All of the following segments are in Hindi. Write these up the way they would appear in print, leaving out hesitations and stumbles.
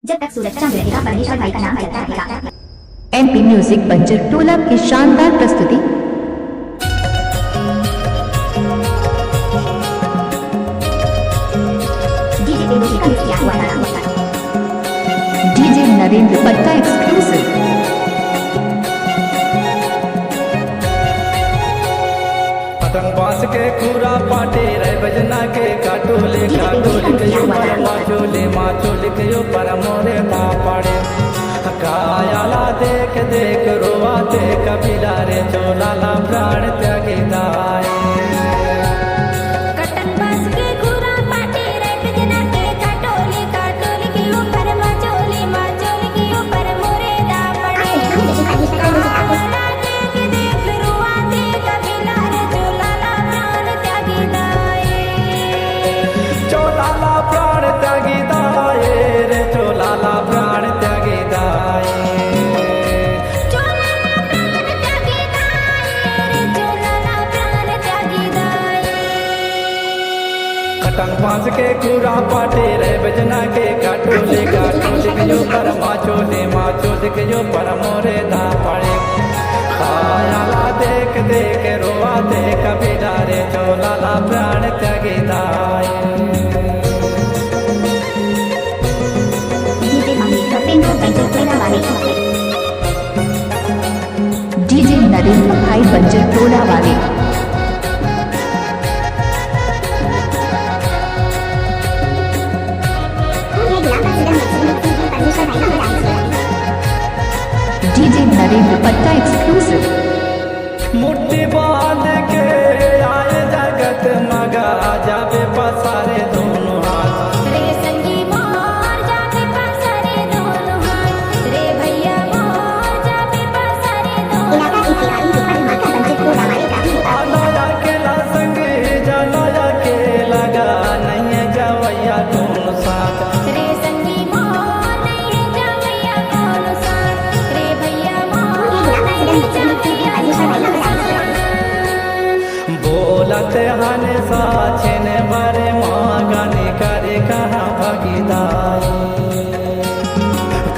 जब तक सूरज चांद रहेगा परमेश्वर भाई का नाम चलता रहेगा। एमपी म्यूजिक बंजर टोला की शानदार प्रस्तुति। डीजे पे म्यूजिक का मिक्स किया हुआ था। डीजे नरेंद्र पट्टा एक्सक्लूसिव। पतंग बांस के खूरा पाटे रे बजना के काटोले काटोले के ऊपर माचोले माचोले के ऊपर मोरे ता पड़े कायाला देख देख रोवाते कबीला रे चोला ला प्राण त्यागी दाए पतंग बांस के खूरा पाटे रे बजना के काटोले काटोले के ऊपर माचोले माचोले के ऊपर मोरे दा पड़े कायाला देख देख रोवाते कबीला रे चोला ला प्राण त्यागी दाए डीजे नरेंद्र भाई बंजर टोला वाले। डीजे नरेंद्र पट्टा एक्सक्लूसिव। मुट्ठी बांध के आए जगत मगा जावे पसारे दोनों हाथ रे संगी मोर जावे पसारे दोनों हाथ रे भैया मोर जावे पसारे दोनों आना अकेला संग जाना अकेला गा नहीं जावैया दोनों साथ रे संगी मोर नहीं जावैया कौन साथ रे भैया मोर नहीं जावैया बोलते हने साछन बारे मांगने करे कहाँ भागीदार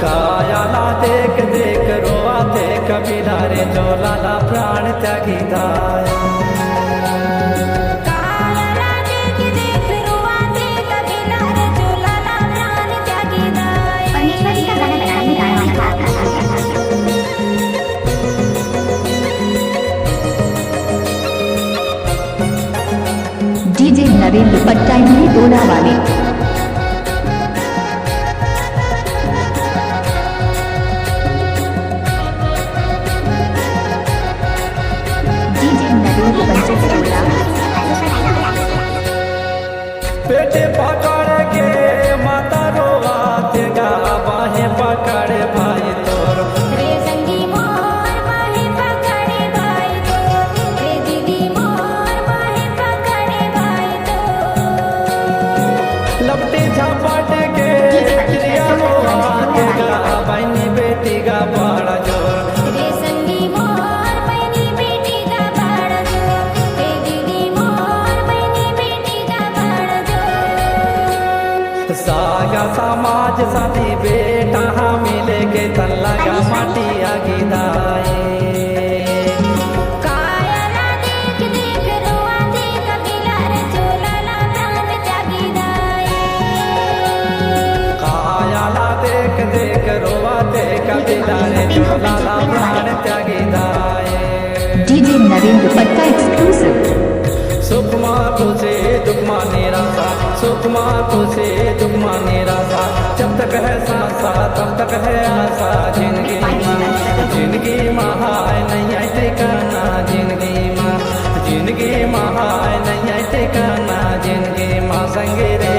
कायाला देख देख रोआते कबीला रे चोला ला प्राण त्यागी दाए कायाला देख देख रोआते कबीला रे चोला ला प्राण त्यागी दाए। परमेश्वर जी का गाना बनाने में गाया था। डीजे नरेंद्र पट्टा इमली टोला वाले। डीजे नरेंद्र बंजर टोला। पेटे पकड़ के माता रोआते गा बाहे पकड़े भाई तोर रे संगी मोर माहे पकड़े भाई तो रे दीदी मोर माहे पकड़े भाई तो लपटी झपट के क्रिया रोआते गा बहनी बेटी का बड़ा जोर रे संगी मोर बहनी बेटी का बड़ा जोर रे दीदी मोर बहनी बेटी का बड़ा जोर। सागा समाज साथी बेटा मिले के तन लगा माटी आगी दाए कायाला देख देख रोआते कबीला रे चोला ला प्राण त्यागी दाए। कायाला देख देख रोवाते कबीला रे चोला ला प्राण त्यागी दाए डीजे नरेंद्र पट्टा एक्सक्लूसिव। सुखमा खुशे दुखमा निराशा सुखमा खुशे दुखमा निराशा जब तक है सांसा तब तक है आशा जिंदगी महाय नहीं है ठिकाना जिंदगी महाय नहीं है ठिकाना जिंदगी माँ संगे रे